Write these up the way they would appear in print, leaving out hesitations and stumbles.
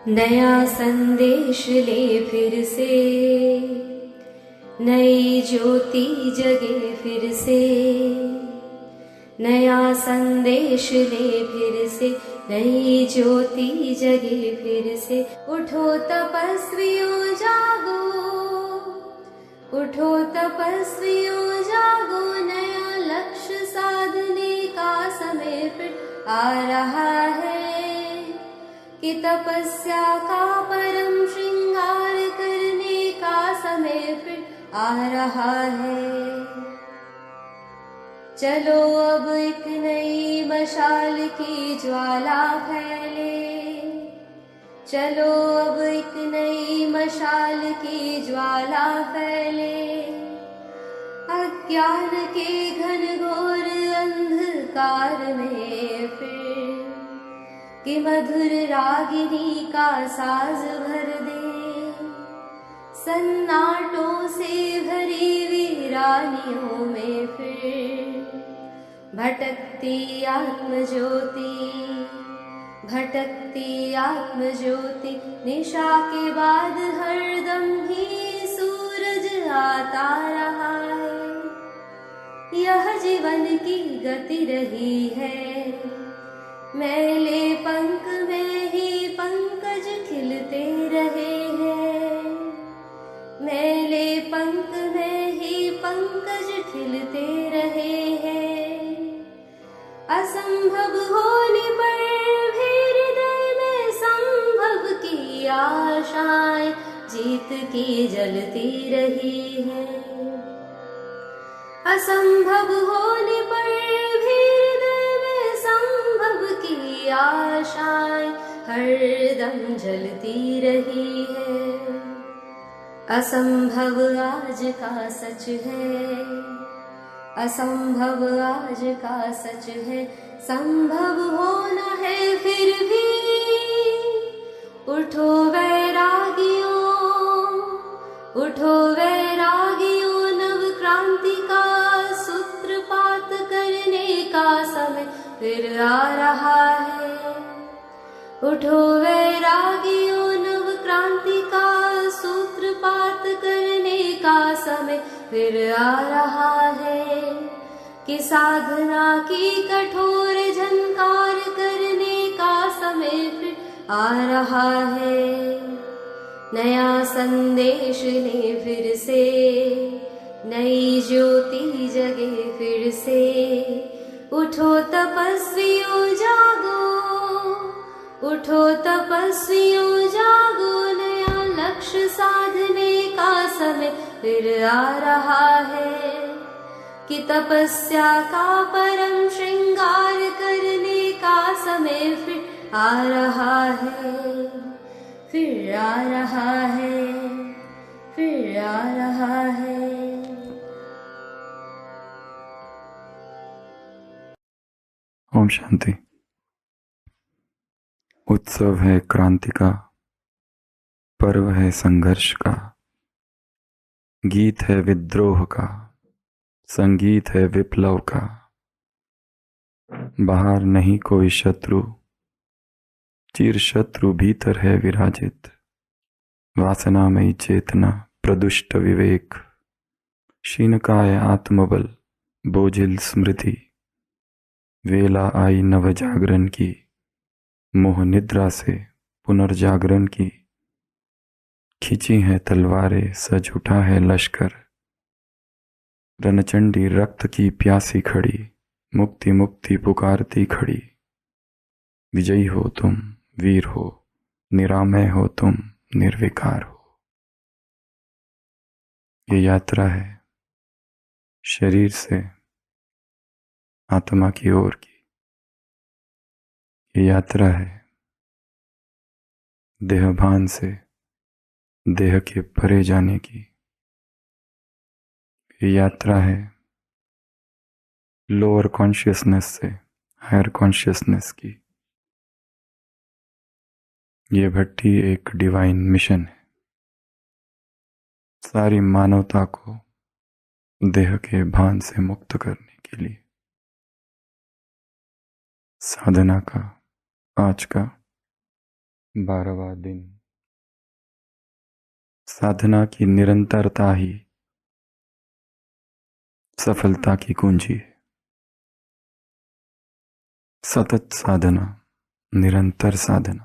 नया संदेश ले फिर से, नई ज्योति जगे फिर से। नया संदेश ले फिर से, नई ज्योति जगे फिर से। उठो तपस्वियों जागो, उठो तपस्वियों जागो। नया लक्ष्य साधने का समय फिर आ रहा है, कि तपस्या का परम श्रृंगार करने का समय फिर आ रहा है। चलो अब एक नई मशाल की ज्वाला फैले, चलो अब एक नई मशाल की ज्वाला फैले। अज्ञान के घनघोर अंधकार में फिर, कि मधुर रागिनी का साज भर दे। सन्नाटों से भरी वीरानियों में फिर, भटकती आत्मज्योति, भटकती आत्मज्योति। निशा के बाद हरदम ही सूरज आता रहा है। यह जीवन की गति रही है, मैले पंख में ही पंकज खिलते रहे हैं। मैले पंख में ही पंकज खिलते रहे हैं। असंभव होने पर भी हृदय में संभव की आशाएं जीत की जलती रही है। असंभव होने पर भी हृदय में संभव की आशाएं हरदम जलती रही है। असंभव आज का सच है, असंभव आज का सच है। संभव होना है फिर भी, उठो वैरागियों, उठो वैरागियों। नव क्रांति का सूत्रपात करने का समय फिर आ रहा है। उठो वैरागियों, नव क्रांति का सूत्रपात करने का समय फिर आ रहा है। कि साधना की कठोर झंकार करने का समय फिर आ रहा है। नया संदेश ले फिर से, नई ज्योति जगे फिर से। उठो तपस्वियों जागो, उठो तपस्वियों जागो। नया लक्ष्य साधने का समय फिर आ रहा है, कि तपस्या का परम श्रृंगार करने का समय फिर आ रहा है, फिर आ रहा है, फिर आ रहा है। ओम शांति। उत्सव है क्रांति का, पर्व है संघर्ष का, गीत है विद्रोह का, संगीत है विप्लव का। बाहर नहीं कोई शत्रु, चिर शत्रु भीतर है विराजित। वासनामयी चेतना, प्रदुष्ट विवेक, क्षीणकाय आत्मबल, बोझिल स्मृति। वेला आई नव जागरण की, मोह निद्रा से पुनर्जागरण की। खिंची है तलवारें, सज उठा है लश्कर। रणचंडी रक्त की प्यासी खड़ी, मुक्ति मुक्ति पुकारती खड़ी। विजयी हो तुम, वीर हो, निरामय हो तुम, निर्विकार हो। ये यात्रा है शरीर से आत्मा की ओर की। ये यात्रा है देहभान से देह के परे जाने की। ये यात्रा है लोअर कॉन्शियसनेस से हायर कॉन्शियसनेस की। ये भट्टी एक डिवाइन मिशन है, सारी मानवता को देह के भान से मुक्त करने के लिए। साधना का आज का 12वां दिन। साधना की निरंतरता ही सफलता की कुंजी है। सतत साधना, निरंतर साधना,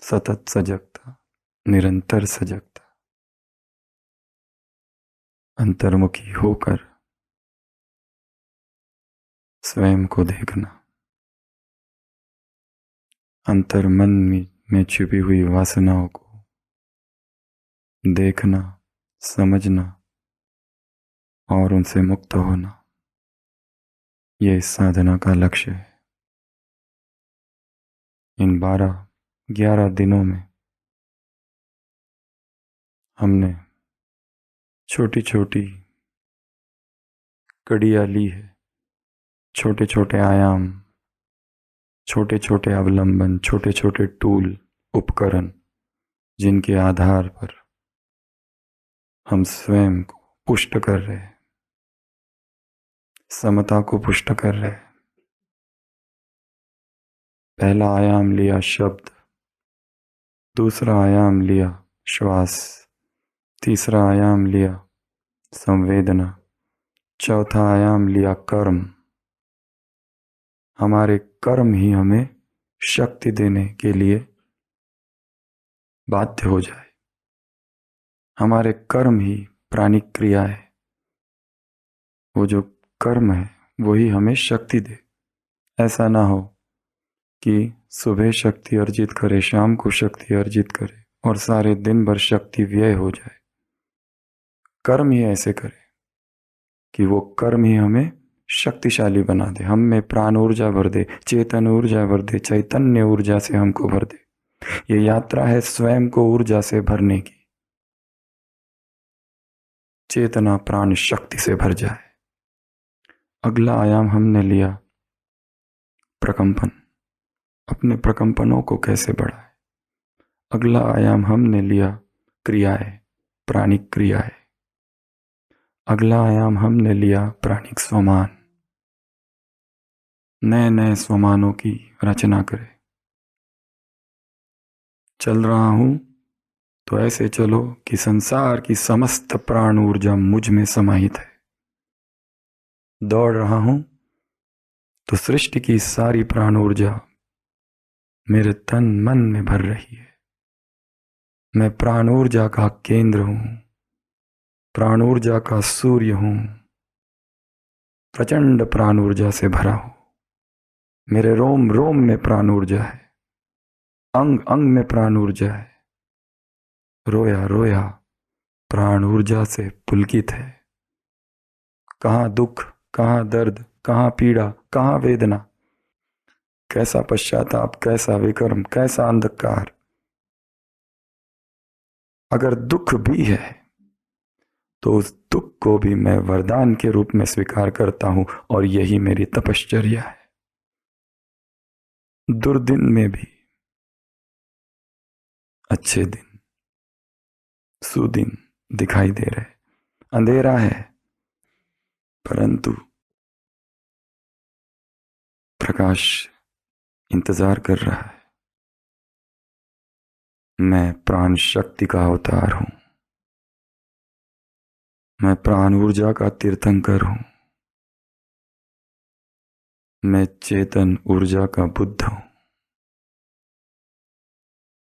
सतत सजगता, निरंतर सजगता, अंतर्मुखी होकर स्वयं को देखना, अंतर मन में छिपी हुई वासनाओं को देखना, समझना और उनसे मुक्त होना, ये इस साधना का लक्ष्य है। इन 12-11 दिनों में हमने छोटी छोटी कड़ियाँ ली है, छोटे छोटे आयाम, छोटे छोटे अवलंबन, छोटे छोटे टूल, उपकरण, जिनके आधार पर हम स्वयं को पुष्ट कर रहे हैं, समता को पुष्ट कर रहे हैं। पहला आयाम लिया शब्द, दूसरा आयाम लिया श्वास, तीसरा आयाम लिया संवेदना, चौथा आयाम लिया कर्म। हमारे कर्म ही हमें शक्ति देने के लिए बाध्य हो जाए। हमारे कर्म ही प्राणिक क्रिया है। वो जो कर्म है वही हमें शक्ति दे। ऐसा ना हो कि सुबह शक्ति अर्जित करे, शाम को शक्ति अर्जित करे और सारे दिन भर शक्ति व्यय हो जाए। कर्म ही ऐसे करे कि वो कर्म ही हमें शक्तिशाली बना दे, हम में प्राण ऊर्जा भर दे, चेतन ऊर्जा भर दे, चैतन्य ऊर्जा से हमको भर दे। ये यात्रा है स्वयं को ऊर्जा से भरने की। चेतना प्राण शक्ति से भर जाए। अगला आयाम हमने लिया प्रकंपन। अपने प्रकंपनों को कैसे बढ़ाए। अगला आयाम हमने लिया क्रियाएं, प्राणिक क्रियाएं। अगला आयाम हमने लिया प्राणिक स्वमान। नए नए स्वमानों की रचना करें। चल रहा हूं तो ऐसे चलो कि संसार की समस्त प्राण ऊर्जा मुझ में समाहित है। दौड़ रहा हूं तो सृष्टि की सारी प्राण ऊर्जा मेरे तन मन में भर रही है। मैं प्राण ऊर्जा का केंद्र हूं, प्राण ऊर्जा का सूर्य हूं, प्रचंड प्राण ऊर्जा से भरा हूं। मेरे रोम रोम में प्राण ऊर्जा है, अंग अंग में प्राण ऊर्जा है। रोया रोया प्राण ऊर्जा से पुलकित है। कहाँ दुख, कहाँ दर्द, कहाँ पीड़ा, कहाँ वेदना, कैसा पश्चाताप, कैसा विकर्म, कैसा अंधकार। अगर दुख भी है तो उस दुख को भी मैं वरदान के रूप में स्वीकार करता हूं और यही मेरी तपश्चर्या है। दुर्दिन में भी अच्छे दिन, सुदिन दिखाई दे रहे। अंधेरा है परंतु प्रकाश इंतजार कर रहा है। मैं प्राण शक्ति का अवतार हूं। मैं प्राण ऊर्जा का तीर्थंकर हूं। मैं चेतन ऊर्जा का बुद्ध हूं।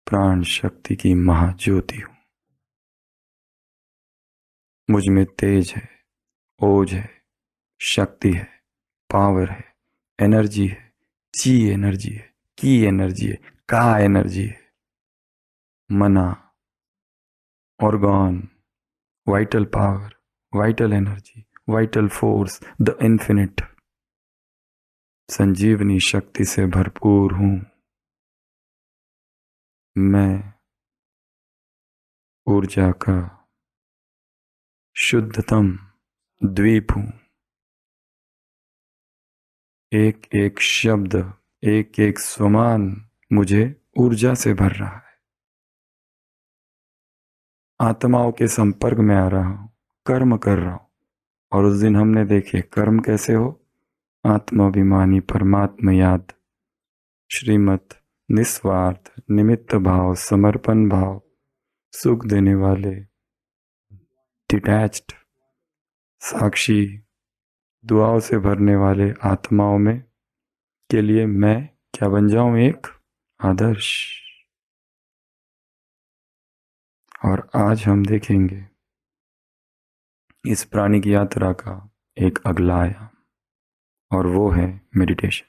प्राण शक्ति की महाज्योति हूं। मुझ में तेज है, ओज है, शक्ति है, पावर है, एनर्जी है, ची एनर्जी है, की एनर्जी है, का एनर्जी है, mana, organ, vital power, vital energy, vital force, the infinite. संजीवनी शक्ति से भरपूर हूं। मैं ऊर्जा का शुद्धतम द्वीप हूं। एक एक शब्द, एक एक स्वमान मुझे ऊर्जा से भर रहा है। आत्माओं के संपर्क में आ रहा हूं, कर्म कर रहा हूं। और उस दिन हमने देखे कर्म कैसे हो। आत्माभिमानी परमात्मा याद, श्रीमत, निस्वार्थ, निमित्त भाव, समर्पण भाव, सुख देने वाले, डिटैच्ड, साक्षी, दुआओं से भरने वाले आत्माओं में के लिए मैं क्या बन जाऊं? एक आदर्श। और आज हम देखेंगे इस प्राणिक यात्रा का एक अगला आयाम, और वो है मेडिटेशन,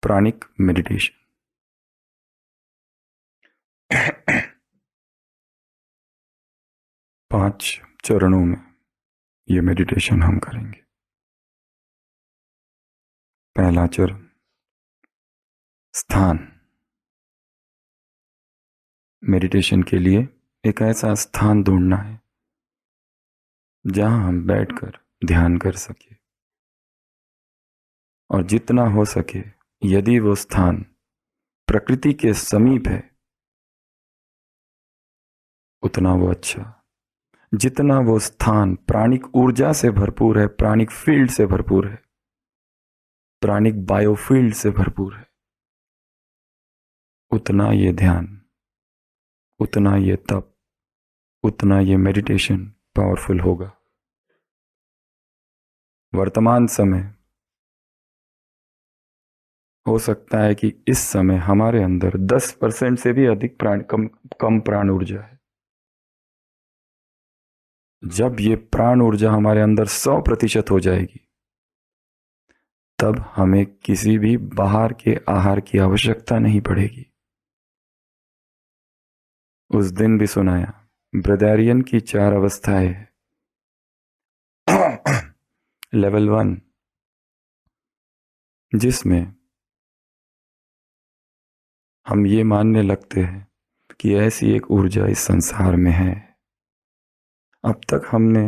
प्राणिक मेडिटेशन। 5 चरणों में ये मेडिटेशन हम करेंगे। पहला चरण, स्थान। मेडिटेशन के लिए एक ऐसा स्थान ढूंढना है जहां हम बैठकर ध्यान कर सके, और जितना हो सके यदि वो स्थान प्रकृति के समीप है उतना वो अच्छा। जितना वो स्थान प्राणिक ऊर्जा से भरपूर है, प्राणिक फील्ड से भरपूर है, प्राणिक बायोफील्ड से भरपूर है, उतना ये ध्यान, उतना ये तप, उतना ये मेडिटेशन पावरफुल होगा। वर्तमान समय हो सकता है कि इस समय हमारे अंदर 10% से भी अधिक कम प्राण ऊर्जा है। जब ये प्राण ऊर्जा हमारे अंदर 100% हो जाएगी तब हमें किसी भी बाहर के आहार की आवश्यकता नहीं पड़ेगी। उस दिन भी सुनाया ब्रदरियन की 4 अवस्थाएं हैं। लेवल 1, जिसमें हम ये मानने लगते हैं कि ऐसी एक ऊर्जा इस संसार में है। अब तक हमने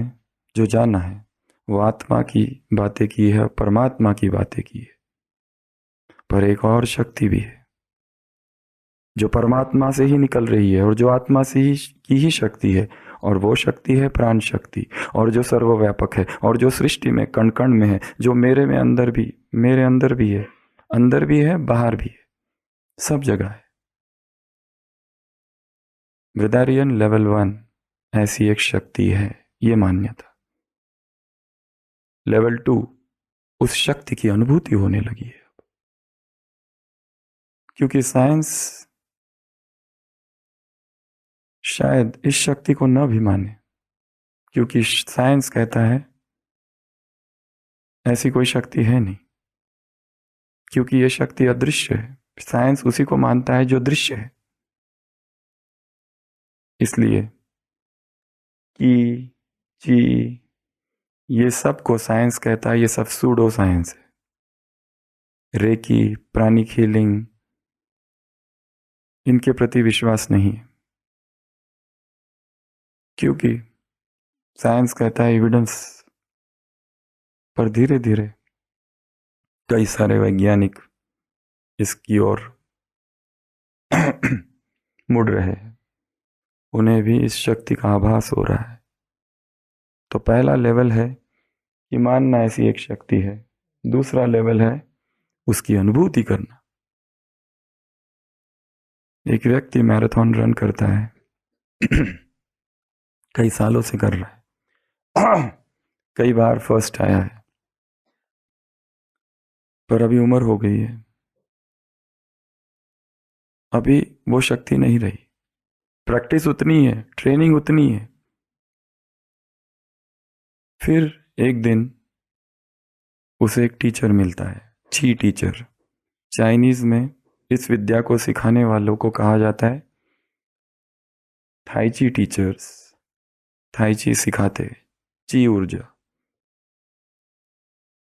जो जाना है वो आत्मा की बातें की है, परमात्मा की बातें की है, पर एक और शक्ति भी है जो परमात्मा से ही निकल रही है और जो आत्मा से ही की ही शक्ति है, और वो शक्ति है प्राण शक्ति, और जो सर्वव्यापक है, और जो सृष्टि में कण कण में है, जो मेरे अंदर भी है, अंदर भी है, बाहर भी है, सब जगह है। ब्रदरियन लेवल 1 ऐसी एक शक्ति है, ये मान्यता। लेवल 2 उस शक्ति की अनुभूति होने लगी है, क्योंकि साइंस शायद इस शक्ति को न भी माने, क्योंकि साइंस कहता है ऐसी कोई शक्ति है नहीं, क्योंकि यह शक्ति अदृश्य है। साइंस उसी को मानता है जो दृश्य है। इसलिए की, ची, ये सब को साइंस कहता है ये सब सूडो साइंस है। रेकी, प्राणिक हीलिंग, इनके प्रति विश्वास नहीं है, क्योंकि साइंस कहता है एविडेंस। पर धीरे धीरे कई सारे वैज्ञानिक इसकी ओर मुड़ रहे हैं, उन्हें भी इस शक्ति का आभास हो रहा है। तो पहला लेवल है कि मानना ऐसी एक शक्ति है। दूसरा लेवल है उसकी अनुभूति करना। एक व्यक्ति मैराथन रन करता है, कई सालों से कर रहा है, कई बार फर्स्ट आया है, पर अभी उम्र हो गई है, अभी वो शक्ति नहीं रही। प्रैक्टिस उतनी है, ट्रेनिंग उतनी है। फिर एक दिन उसे एक टीचर मिलता है, ची टीचर। चाइनीज में इस विद्या को सिखाने वालों को कहा जाता है थाई ची टीचर्स। थाई ची सिखाते, ची ऊर्जा।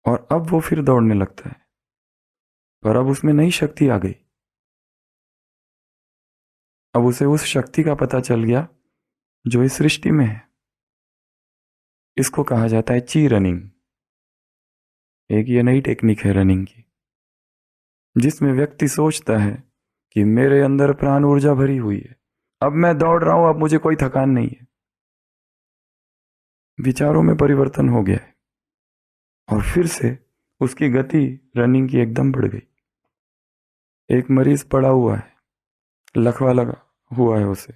और अब वो फिर दौड़ने लगता है, पर अब उसमें नई शक्ति आ गई। अब उसे उस शक्ति का पता चल गया जो इस सृष्टि में है। इसको कहा जाता है ची रनिंग। एक ये नई टेक्निक है रनिंग की, जिसमें व्यक्ति सोचता है कि मेरे अंदर प्राण ऊर्जा भरी हुई है, अब मैं दौड़ रहा हूं, अब मुझे कोई थकान नहीं है। विचारों में परिवर्तन हो गया है और फिर से उसकी गति रनिंग की एकदम बढ़ गई। एक मरीज पड़ा हुआ है, लकवा लगा हुआ है, उसे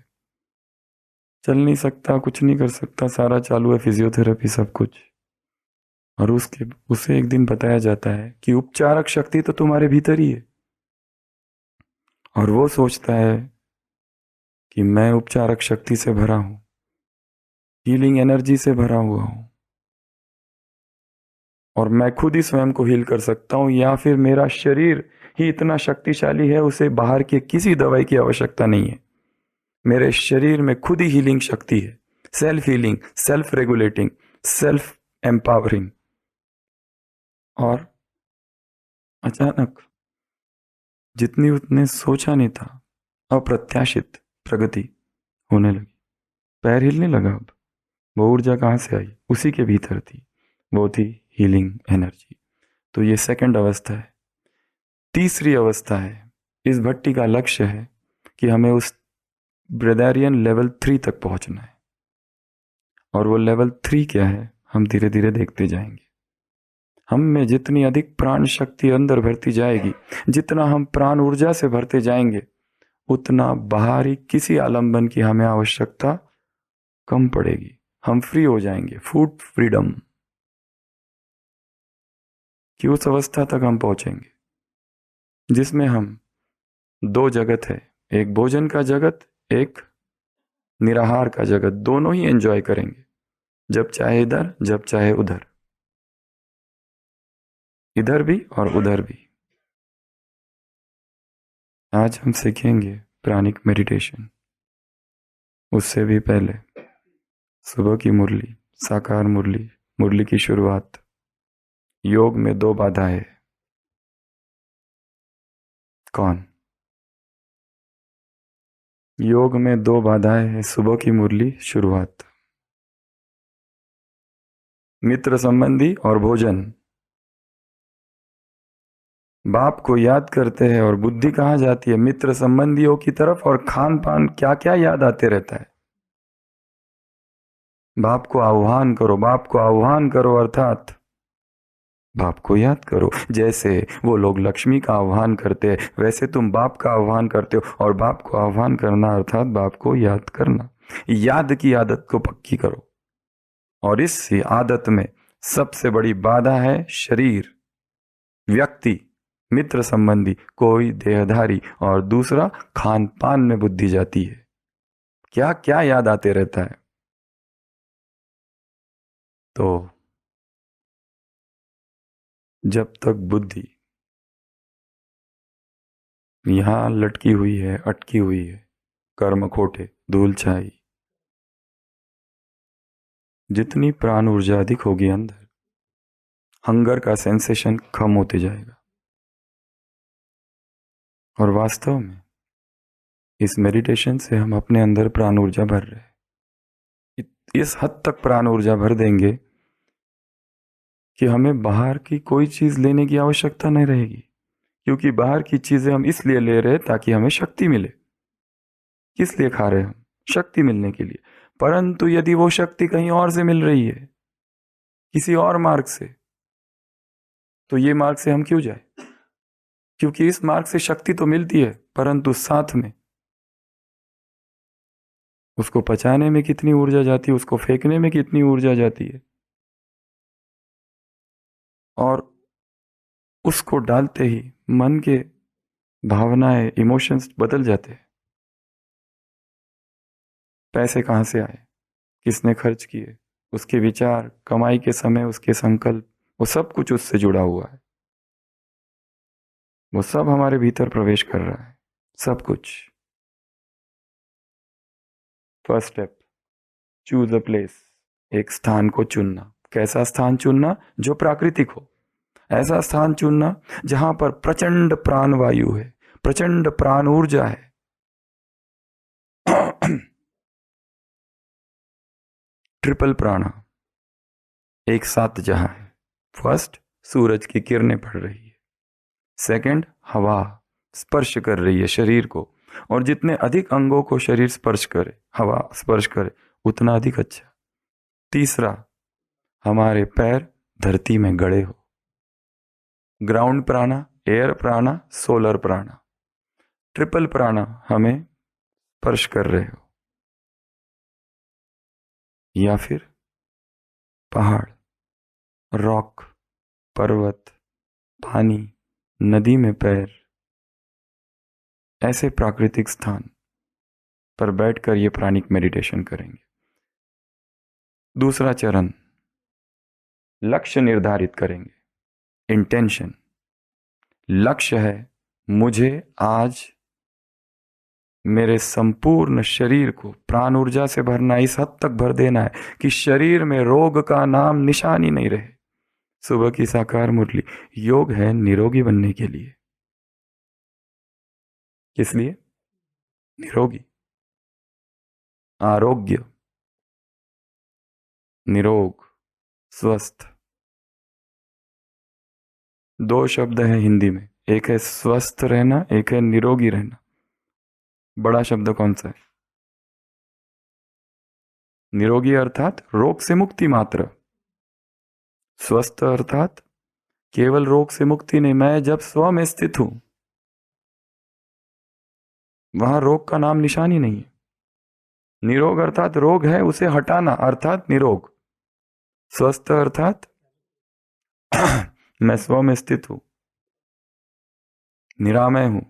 चल नहीं सकता, कुछ नहीं कर सकता, सारा चालू है, फिजियोथेरेपी सब कुछ। और उसे एक दिन बताया जाता है कि उपचारक शक्ति तो तुम्हारे भीतर ही है। और वो सोचता है कि मैं उपचारक शक्ति से भरा हूं, हीलिंग एनर्जी से भरा हुआ हूं, और मैं खुद ही स्वयं को हील कर सकता हूं, या फिर मेरा शरीर ही इतना शक्तिशाली है, उसे बाहर के किसी दवाई की आवश्यकता नहीं है। मेरे शरीर में खुद ही हीलिंग शक्ति है, self healing, self regulating, self empowering. और अचानक जितनी उसने सोचा नहीं था, अप्रत्याशित प्रगति होने लगी। पैर हिलने लगा। अब वो ऊर्जा कहाँ से आई? उसी के भीतर थी, वो थी हीलिंग एनर्जी। तो ये सेकंड अवस्था है। तीसरी अवस्था है, इस भट्टी का लक्ष्य है कि हमें उस ब्रेदारियन लेवल 3 तक पहुंचना है। और वो लेवल 3 क्या है, हम धीरे धीरे देखते जाएंगे। हम में जितनी अधिक प्राण शक्ति अंदर भरती जाएगी, जितना हम प्राण ऊर्जा से भरते जाएंगे, उतना बाहरी किसी आलंबन की हमें आवश्यकता कम पड़ेगी। हम फ्री हो जाएंगे, फूड फ्रीडम की उस अवस्था तक हम पहुंचेंगे जिसमें हम दो जगत है, एक भोजन का जगत, एक निराहार का जगत, दोनों ही एंजॉय करेंगे, जब चाहे इधर, जब चाहे उधर, इधर भी और उधर भी। आज हम सीखेंगे प्राणिक मेडिटेशन। उससे भी पहले सुबह की मुरली, साकार मुरली, मुरली की शुरुआत। योग में 2 बाधाएं। कौन? योग में 2 बाधाएं हैं। सुबह की मुरली शुरुआत, मित्र संबंधी और भोजन। बाप को याद करते हैं और बुद्धि कहाँ जाती है? मित्र संबंधियों की तरफ। और खान पान क्या क्या याद आते रहता है? बाप को आह्वान करो, बाप को आह्वान करो, अर्थात बाप को याद करो। जैसे वो लोग लक्ष्मी का आह्वान करते हैं, वैसे तुम बाप का आह्वान करते हो। और बाप को आह्वान करना अर्थात बाप को याद करना। याद की आदत को पक्की करो। और इस आदत में सबसे बड़ी बाधा है शरीर, व्यक्ति, मित्र संबंधी, कोई देहधारी, और दूसरा खान पान में बुद्धि जाती है। क्या क्या याद आते रहता है। तो जब तक बुद्धि यहां लटकी हुई है, अटकी हुई है, कर्म खोटे, धूल छाई, जितनी प्राण ऊर्जा अधिक होगी अंदर, हंगर का सेंसेशन कम होते जाएगा। और वास्तव में इस मेडिटेशन से हम अपने अंदर प्राण ऊर्जा भर रहे हैं। इस हद तक प्राण ऊर्जा भर देंगे कि हमें बाहर की कोई चीज लेने की आवश्यकता नहीं रहेगी। क्योंकि बाहर की चीजें हम इसलिए ले रहे हैं ताकि हमें शक्ति मिले। किस लिए खा रहे हैं हम? शक्ति मिलने के लिए। परंतु यदि वो शक्ति कहीं और से मिल रही है, किसी और मार्ग से, तो ये मार्ग से हम क्यों जाए? क्योंकि इस मार्ग से शक्ति तो मिलती है, परंतु साथ में उसको पचाने में कितनी ऊर्जा जाती है, उसको फेंकने में कितनी ऊर्जा जाती है, और उसको डालते ही मन के भावनाएं, इमोशंस बदल जाते हैं। पैसे कहाँ से आए, किसने खर्च किए, उसके विचार, कमाई के समय उसके संकल्प, वो सब कुछ उससे जुड़ा हुआ है। वो सब हमारे भीतर प्रवेश कर रहा है, सब कुछ। First step, choose a place. एक स्थान को चुनना। कैसा स्थान चुनना? जो प्राकृतिक हो। ऐसा स्थान चुनना जहां पर प्रचंड प्राण वायु है, प्रचंड प्राण ऊर्जा है। ट्रिपल प्राणा एक साथ जहां है। फर्स्ट, सूरज की किरणें पड़ रही है। सेकंड, हवा स्पर्श कर रही है शरीर को, और जितने अधिक अंगों को शरीर स्पर्श करे, हवा स्पर्श करे, उतना अधिक अच्छा। तीसरा, हमारे पैर धरती में गड़े हो। ग्राउंड प्राणा, एयर प्राणा, सोलर प्राणा। ट्रिपल प्राणा हमें स्पर्श कर रहे हो, या फिर पहाड़, रॉक, पर्वत, पानी, नदी में पैर, ऐसे प्राकृतिक स्थान पर बैठकर ये प्राणिक मेडिटेशन करेंगे। दूसरा चरण, लक्ष्य निर्धारित करेंगे, इंटेंशन। लक्ष्य है मुझे आज मेरे संपूर्ण शरीर को प्राण ऊर्जा से भरना, इस हद तक भर देना है कि शरीर में रोग का नाम निशान ही नहीं रहे। सुबह की साकार मुरली, योग है निरोगी बनने के लिए। किस लिए? निरोगी, आरोग्य, निरोग, स्वस्थ। दो शब्द हैं हिंदी में, एक है स्वस्थ रहना, एक है निरोगी रहना। बड़ा शब्द कौन सा है? निरोगी अर्थात रोग से मुक्ति मात्र, स्वस्थ अर्थात केवल रोग से मुक्ति नहीं, मैं जब स्व में स्थित हूं वहां रोग का नाम निशान ही नहीं है। निरोग अर्थात रोग है उसे हटाना, अर्थात निरोग। स्वस्थ अर्थात मैं स्व में स्थित हूं, निरामय हूं।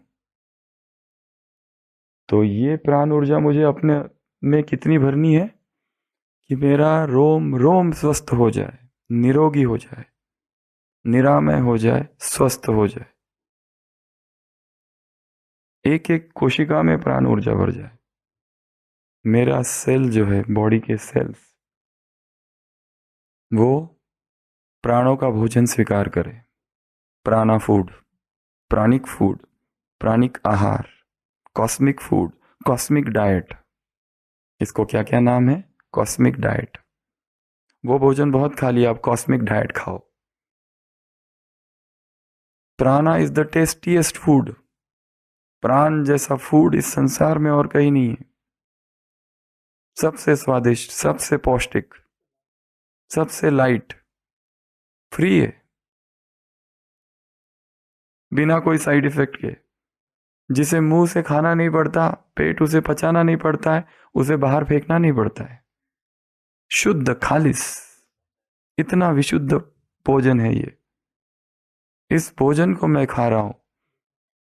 तो ये प्राण ऊर्जा मुझे अपने में कितनी भरनी है कि मेरा रोम रोम स्वस्थ हो जाए, निरोगी हो जाए, निरामय हो जाए, स्वस्थ हो जाए। एक एक कोशिका में प्राण ऊर्जा भर जाए। मेरा सेल जो है, बॉडी के सेल्स, वो प्राणों का भोजन स्वीकार करे। प्राणा फूड, प्राणिक फूड, प्राणिक आहार, कॉस्मिक फूड, कॉस्मिक डाइट। इसको क्या क्या नाम है? Cosmic diet. वो भोजन बहुत खा लिया, अब कॉस्मिक डाइट खाओ। प्राणा इज द टेस्टीएस्ट फूड। प्राण जैसा फूड इस संसार में और कहीं नहीं है। सबसे स्वादिष्ट, सबसे पौष्टिक, सबसे लाइट, फ्री है, बिना कोई साइड इफेक्ट के। जिसे मुंह से खाना नहीं पड़ता, पेट उसे पचाना नहीं पड़ता है, उसे बाहर फेंकना नहीं पड़ता है। शुद्ध, खालिस, इतना विशुद्ध भोजन है ये। इस भोजन को मैं खा रहा हूं,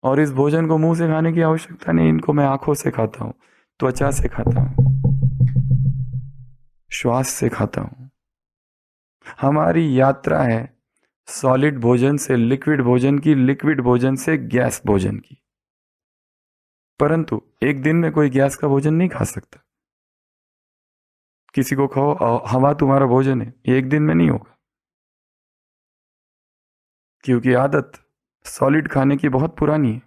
और इस भोजन को मुंह से खाने की आवश्यकता नहीं। इनको मैं आंखों से खाता हूं, त्वचा से खाता हूं, श्वास से खाता हूं। हमारी यात्रा है सॉलिड भोजन से लिक्विड भोजन की, लिक्विड भोजन से गैस भोजन की। परंतु एक दिन में कोई गैस का भोजन नहीं खा सकता। किसी को कहो हवा तुम्हारा भोजन है, ये एक दिन में नहीं होगा, क्योंकि आदत सॉलिड खाने की बहुत पुरानी है,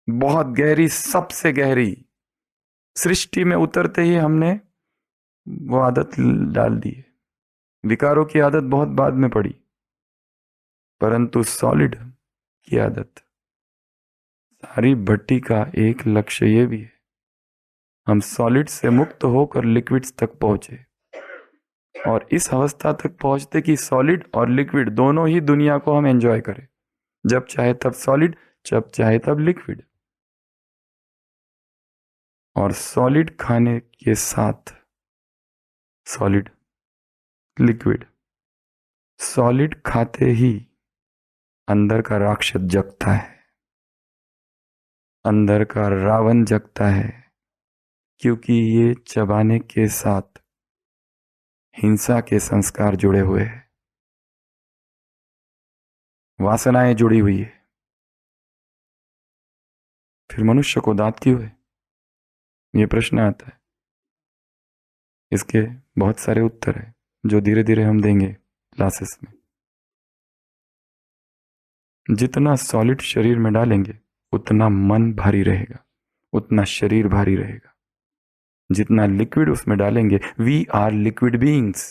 बहुत गहरी, सबसे गहरी। सृष्टि में उतरते ही हमने वो आदत डाल दी है। विकारों की आदत बहुत बाद में पड़ी, परंतु सॉलिड की आदत। सारी भट्टी का एक लक्ष्य ये भी है, हम सॉलिड से मुक्त होकर लिक्विड्स तक पहुंचे, और इस अवस्था तक पहुंचते कि सॉलिड और लिक्विड दोनों ही दुनिया को हम एंजॉय करें। जब चाहे तब सॉलिड, जब चाहे तब लिक्विड। और सॉलिड खाने के साथ सॉलिड, लिक्विड, सॉलिड खाते ही अंदर का राक्षस जगता है, अंदर का रावण जगता है, क्योंकि ये चबाने के साथ हिंसा के संस्कार जुड़े हुए हैं, वासनाएं जुड़ी हुई है। फिर मनुष्य को दांत क्यों है? ये प्रश्न आता है। इसके बहुत सारे उत्तर है जो धीरे धीरे हम देंगे क्लासेस में। जितना सॉलिड शरीर में डालेंगे उतना मन भारी रहेगा, उतना शरीर भारी रहेगा। जितना लिक्विड उसमें डालेंगे, वी आर लिक्विड बीइंग्स।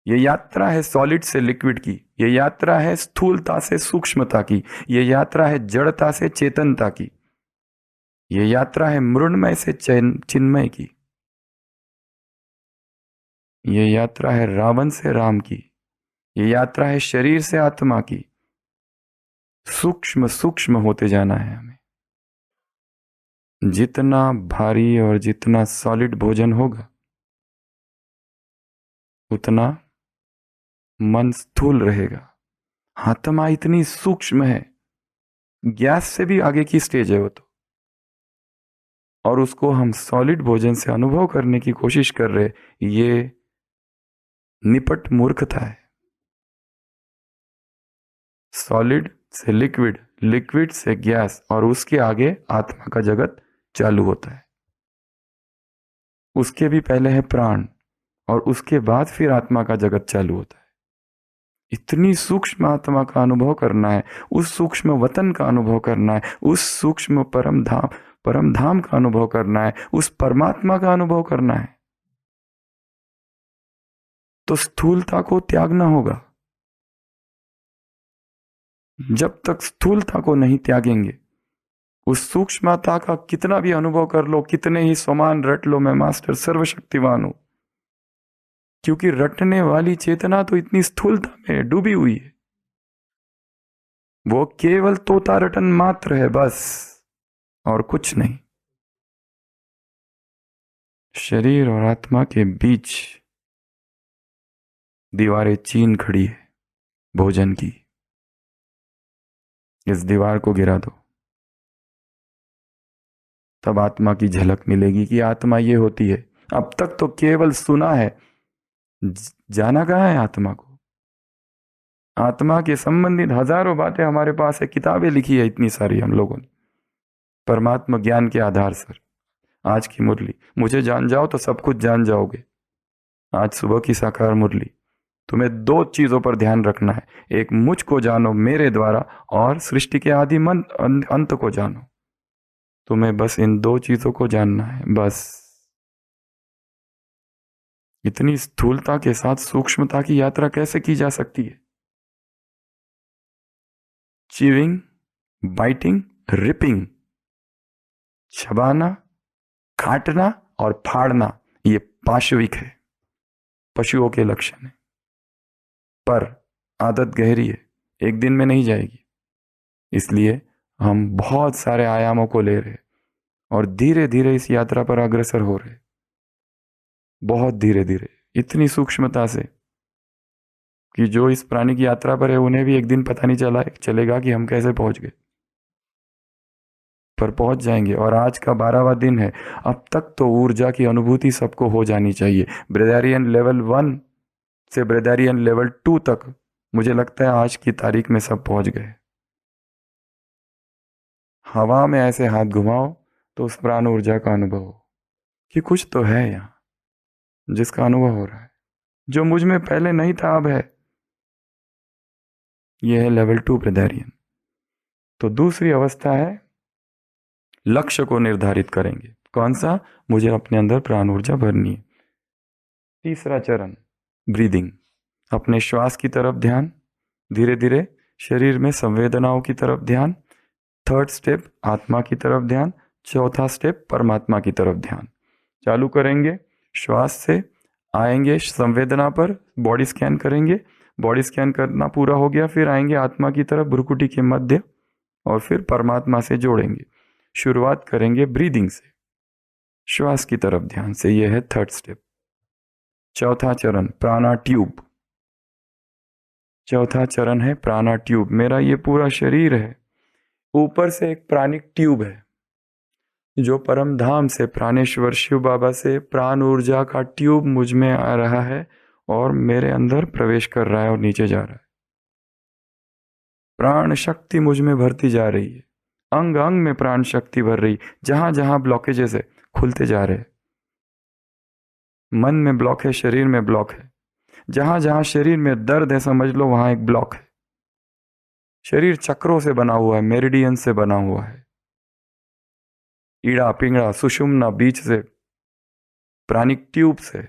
ये यात्रा है सॉलिड से लिक्विड की, ये यात्रा है स्थूलता से सूक्ष्मता की, ये यात्रा है जड़ता से चेतनता की, ये यात्रा है मृण्मय से चिन्मय की, ये यात्रा है रावण से राम की, ये यात्रा है शरीर से आत्मा की। सूक्ष्म सूक्ष्म होते जाना है हमें। जितना भारी और जितना सॉलिड भोजन होगा उतना मन स्थूल रहेगा। आत्मा इतनी सूक्ष्म है, गैस से भी आगे की स्टेज है वो तो, और उसको हम सॉलिड भोजन से अनुभव करने की कोशिश कर रहे, ये निपट मूर्खता है। सॉलिड से लिक्विड, लिक्विड से गैस, और उसके आगे आत्मा का जगत चालू होता है। उसके भी पहले है प्राण, और उसके बाद फिर आत्मा का जगत चालू होता है। इतनी सूक्ष्म आत्मा का अनुभव करना है, उस सूक्ष्म वतन का अनुभव करना है, उस सूक्ष्म परम धाम का अनुभव करना है, उस परमात्मा का अनुभव करना है, तो स्थूलता को त्यागना होगा। जब तक स्थूलता को नहीं त्यागेंगे, उस सूक्ष्मता का कितना भी अनुभव कर लो, कितने ही समान रट लो, मैं मास्टर सर्वशक्तिवान हूं, क्योंकि रटने वाली चेतना तो इतनी स्थूलता में डूबी हुई है। वो केवल तोता रटन मात्र है, बस, और कुछ नहीं। शरीर और आत्मा के बीच दीवारें चीन खड़ी है भोजन की। इस दीवार को गिरा दो, तब आत्मा की झलक मिलेगी कि आत्मा ये होती है। अब तक तो केवल सुना है, जाना कहाँ है आत्मा को? आत्मा के संबंधित हजारों बातें हमारे पास है, किताबें लिखी है इतनी सारी हम लोगों ने परमात्मा ज्ञान के आधार पर। आज की मुरली, मुझे जान जाओ तो सब कुछ जान जाओगे। आज सुबह की साकार मुरली, तुम्हें दो चीजों पर ध्यान रखना है। एक, मुझको जानो मेरे द्वारा, और सृष्टि के आदि मन अंत को जानो। तुम्हें बस इन दो चीजों को जानना है, बस। इतनी स्थूलता के साथ सूक्ष्मता की यात्रा कैसे की जा सकती है? च्यूइंग, बाइटिंग, रिपिंग, चबाना, काटना और फाड़ना, ये पाशविक है, पशुओं के लक्षण है। पर आदत गहरी है, एक दिन में नहीं जाएगी। इसलिए हम बहुत सारे आयामों को ले रहे और धीरे धीरे इस यात्रा पर अग्रसर हो रहे, बहुत धीरे धीरे, इतनी सूक्ष्मता से कि जो इस प्राणी की यात्रा पर है उन्हें भी एक दिन पता नहीं चलेगा कि हम कैसे पहुंच गए, पर पहुंच जाएंगे। और आज का 12वां दिन है। अब तक तो ऊर्जा की अनुभूति सबको हो जानी चाहिए। ब्रेदारियन लेवल 1 से ब्रेदारियन लेवल 2 तक मुझे लगता है आज की तारीख में सब पहुंच गए। हवा में ऐसे हाथ घुमाओ तो उस प्राण ऊर्जा का अनुभव हो कि कुछ तो है यहां जिसका अनुभव हो रहा है, जो मुझ में पहले नहीं था अब है। यह है लेवल 2 ब्रेदारियन। तो दूसरी अवस्था है, लक्ष्य को निर्धारित करेंगे, कौन सा? मुझे अपने अंदर प्राण ऊर्जा भरनी है। तीसरा चरण, ब्रीदिंग, अपने श्वास की तरफ ध्यान, धीरे धीरे शरीर में संवेदनाओं की तरफ ध्यान। थर्ड स्टेप, आत्मा की तरफ ध्यान। चौथा स्टेप, परमात्मा की तरफ ध्यान। चालू करेंगे श्वास से, आएंगे संवेदना पर, बॉडी स्कैन करेंगे। बॉडी स्कैन करना पूरा हो गया, फिर आएंगे आत्मा की तरफ, भ्रुकुटी के मध्य, और फिर परमात्मा से जोड़ेंगे। शुरुआत करेंगे ब्रीदिंग से, श्वास की तरफ ध्यान से। यह है थर्ड स्टेप। चौथा चरण, प्राणा ट्यूब। चौथा चरण है प्राणा ट्यूब। मेरा ये पूरा शरीर है, ऊपर से एक प्राणिक ट्यूब है जो परम धाम से, प्राणेश्वर शिव बाबा से प्राण ऊर्जा का ट्यूब मुझ में आ रहा है और मेरे अंदर प्रवेश कर रहा है और नीचे जा रहा है। प्राण शक्ति मुझ में भरती जा रही है, अंग अंग में प्राण शक्ति भर रही। जहां जहां ब्लॉकेजेस है खुलते जा रहे। मन में ब्लॉक है, शरीर में ब्लॉक है। जहां जहां शरीर में दर्द है समझ लो वहां एक ब्लॉक है। शरीर चक्रों से बना हुआ है, मेरिडियन से बना हुआ है। ईड़ा पिंगड़ा सुषुम्ना बीच से, प्राणिक ट्यूब से,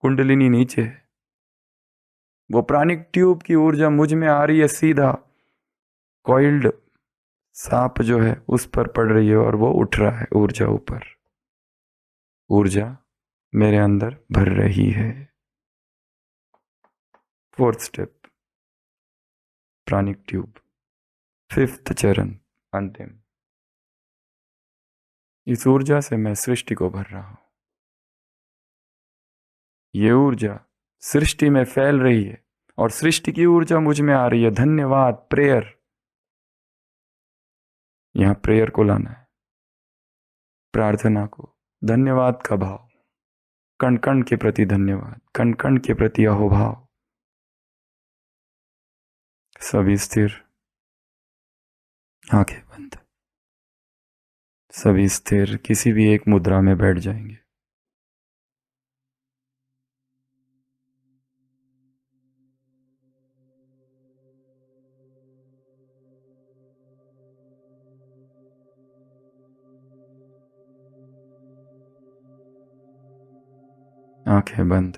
कुंडलिनी नीचे है। वो प्राणिक ट्यूब की ऊर्जा मुझ में आ रही है, सीधा कॉइल्ड सांप जो है उस पर पड़ रही है और वो उठ रहा है ऊर्जा ऊपर। ऊर्जा मेरे अंदर भर रही है। फोर्थ स्टेप, प्राणिक ट्यूब। 5th चरण, अंतिम। इस ऊर्जा से मैं सृष्टि को भर रहा हूं। ये ऊर्जा सृष्टि में फैल रही है और सृष्टि की ऊर्जा मुझ में आ रही है। धन्यवाद। प्रेयर, यहां प्रेयर को लाना है, प्रार्थना को, धन्यवाद का भाव, कण कण के प्रति धन्यवाद, कण कण के प्रति अहोभाव। सभी स्थिर, आंखें बंद। सभी स्थिर किसी भी एक मुद्रा में बैठ जाएंगे। आंखें बंद।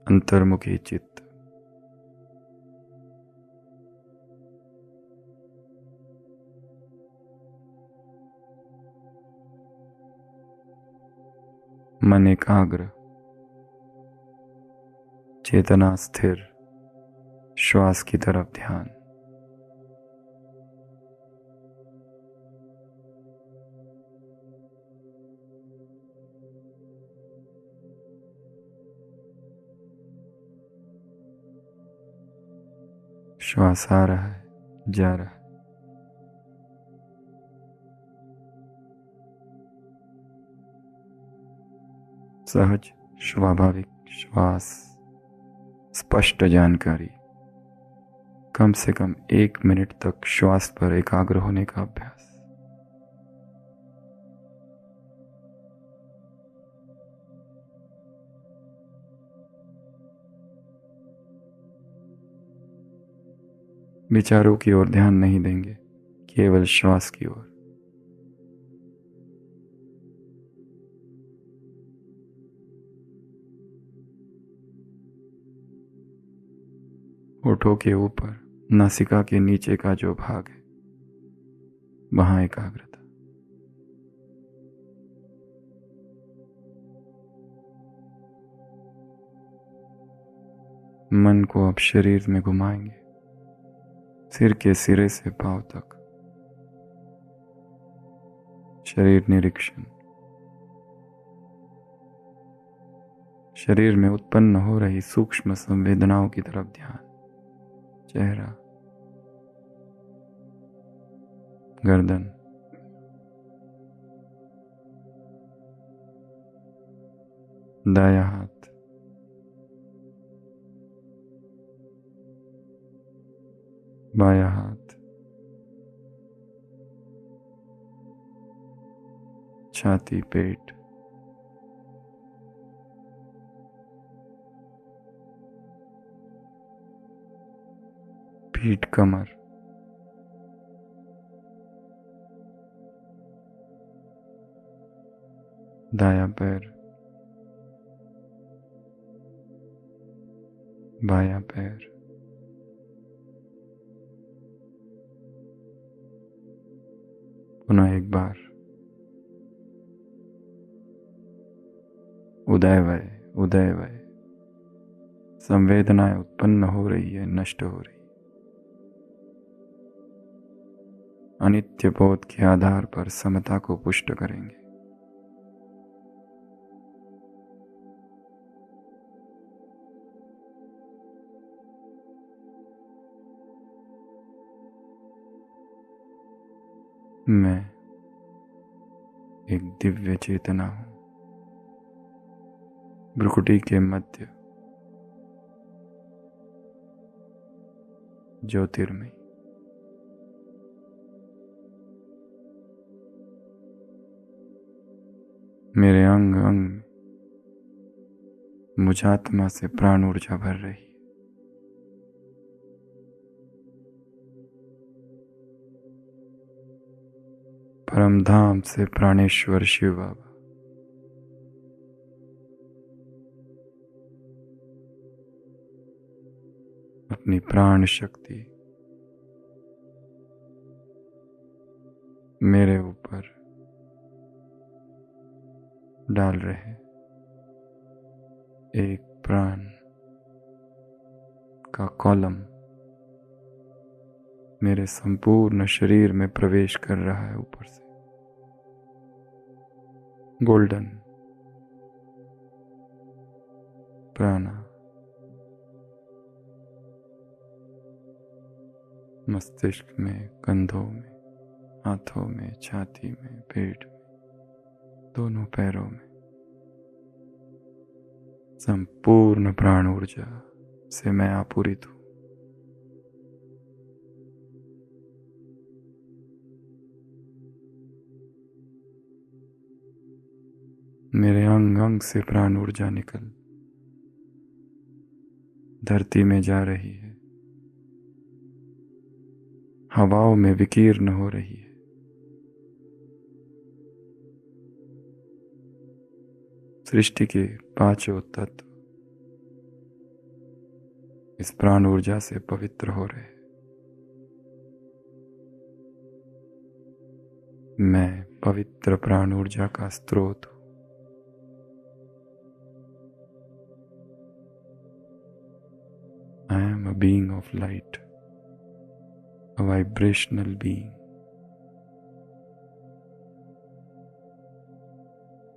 अंतर्मुखी चित्त। मन एकाग्र, चेतना स्थिर, श्वास की तरफ ध्यान। श्वास आ रहा है, जा रहा है। सहज, स्वाभाविक श्वास, स्पष्ट जानकारी। कम से कम 1 मिनट तक श्वास पर एकाग्र होने का अभ्यास। विचारों की ओर ध्यान नहीं देंगे, केवल श्वास की ओर। होठों के ऊपर नासिका के नीचे का जो भाग है, वहां एकाग्रता। मन को अब शरीर में घुमाएंगे, सिर के सिरे से पांव तक। शरीर निरीक्षण। शरीर में उत्पन्न हो रही सूक्ष्म संवेदनाओं की तरफ ध्यान। चेहरा, गर्दन, दायां हाथ, बायां हाथ, छाती, पेट, पीठ, कमर, दायां पैर, बायां पैर, पुनः एक बार। उदयवय, उदयवय। संवेदनाएं उत्पन्न हो रही है, नष्ट हो रही। अनित्य बोध के आधार पर समता को पुष्ट करेंगे। मैं एक दिव्य चेतना हूं। भ्रुकुटी के मध्य ज्योतिर्मय। मेरे अंग अंग में मुझ आत्मा से प्राण ऊर्जा भर रही। परम धाम से प्राणेश्वर शिव बाबा अपनी प्राण शक्ति मेरे ऊपर डाल रहे। एक प्राण का कॉलम मेरे संपूर्ण शरीर में प्रवेश कर रहा है ऊपर से। गोल्डन प्राणा मस्तिष्क में, कंधों में, हाथों में, छाती में, पेट में, दोनों पैरों में संपूर्ण प्राण ऊर्जा से मैं आपूरित हूं। मेरे अंग अंग से प्राण ऊर्जा निकल धरती में जा रही है, हवाओं में विकीर्ण हो रही है। सृष्टि के पांचों तत्व इस प्राण ऊर्जा से पवित्र हो रहे हैं। मैं पवित्र प्राण ऊर्जा का स्रोत हूं। I am a being of light, a vibrational being,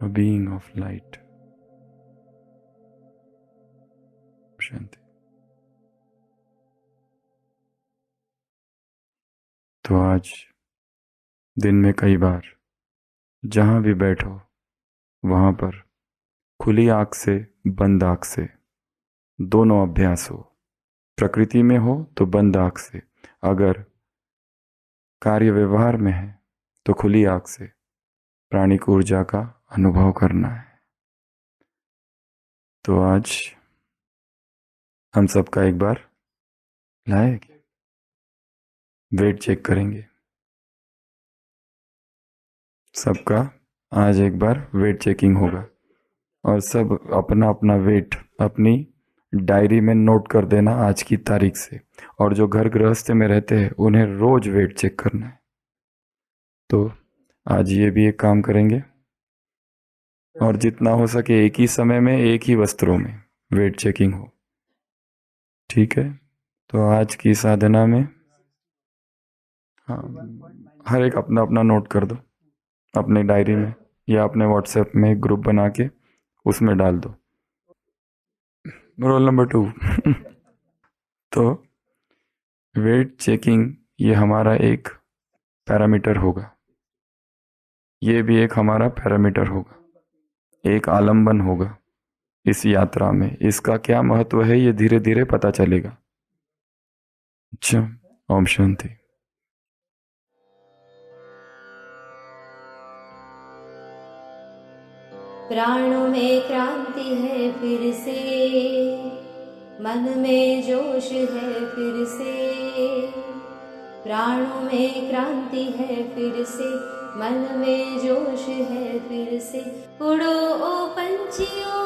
a being of light. शांति। तो आज दिन में कई बार जहां भी बैठो वहां पर खुली आंख से बंद आंख से दोनों अभ्यास हो। प्रकृति में हो तो बंद आंख से, अगर कार्य व्यवहार में है तो खुली आंख से प्राणिक ऊर्जा का अनुभव करना है। तो आज हम सबका एक बार लाएंगे, वेट चेक करेंगे। सबका आज एक बार वेट चेकिंग होगा और सब अपना अपना वेट अपनी डायरी में नोट कर देना आज की तारीख से। और जो घर गृहस्थ में रहते हैं उन्हें रोज वेट चेक करना है। तो आज ये भी एक काम करेंगे और जितना हो सके एक ही समय में एक ही वस्त्रों में वेट चेकिंग हो। ठीक है? तो आज की साधना में हाँ, हर एक अपना अपना नोट कर दो अपने डायरी में या अपने व्हाट्सएप में ग्रुप बना के उसमें डाल दो। रोल नंबर 2 तो वेट चेकिंग ये हमारा एक पैरामीटर होगा, ये भी एक हमारा पैरामीटर होगा, एक आलंबन होगा इस यात्रा में। इसका क्या महत्व है ये धीरे धीरे पता चलेगा। अच्छा, ओम शांति। प्राणों में क्रांति है फिर से, मन में जोश है फिर से। प्राणों में क्रांति है फिर से, मन में जोश है फिर से। उड़ो ओ पंछियों,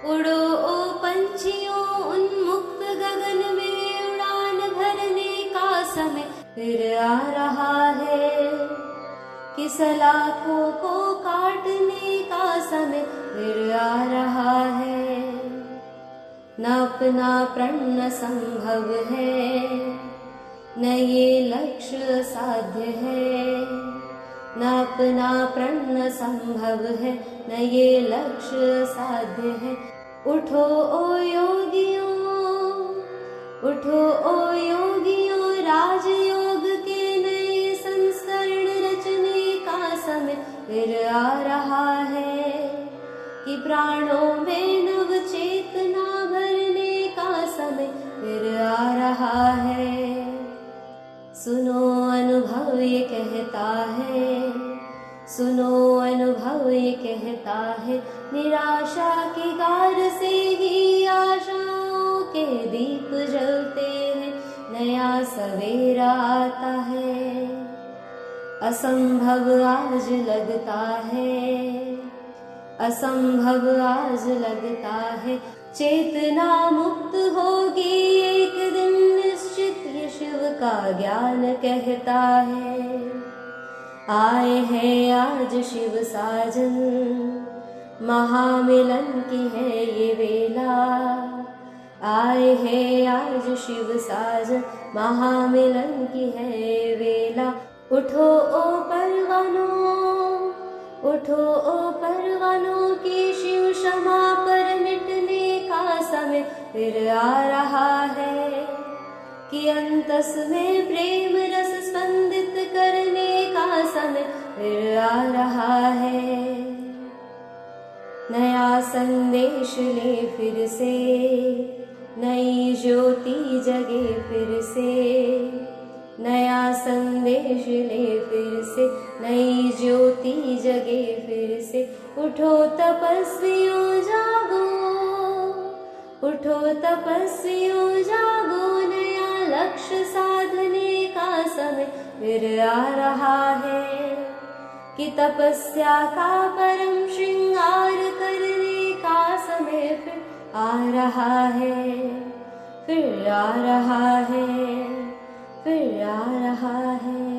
उड़ो ओ पंछियों, उन्मुक्त गगन में उड़ान भरने का समय फिर आ रहा है। कि सलाखों को काटने का समय फिर आ रहा है। न अपना प्रण न संभव है, न ये लक्ष्य साध्य है। न अपना प्रण न संभव है, न ये लक्ष्य साध्य है। उठो ओ योगियों, उठो ओ योगियों, राजयोग के नए संस्करण रचने का समय फिर आ रहा है। कि प्राणों में नव चेतना भरने का समय फिर आ रहा है। सुनो अनुभव ये कहता है, सुनो अनुभव ये कहता है। निराशा की गार से ही आशाओं के दीप जलते हैं, नया सवेरा आता है। असंभव आज लगता है, असंभव आज लगता है। चेतना मुक्त होगी एक दिन निश्चित, ये शिव का ज्ञान कहता है। आए हैं आज शिव साजन, महामिलन की है ये वेला। आए हैं आज शिव साजन, महामिलन की है वेला। उठो ओ परवानों, उठो ओ परवानों की शिव क्षमा पर मिटने का समय फिर आ रहा है। कि अंतस में प्रेम रस स्पंदित करने का समय फिर आ रहा है। नया संदेश ले फिर से, नई ज्योति जगे फिर से। नया संदेश ले फिर से, नई ज्योति जगे फिर से। उठो तपस्वियों जागो, उठो तपस्वियों जागो। नया लक्ष्य साधने का समय फिर आ रहा है। कि तपस्या का परम श्रृंगार करने का समय फिर आ रहा है, फिर आ रहा है, फिर आ रहा है।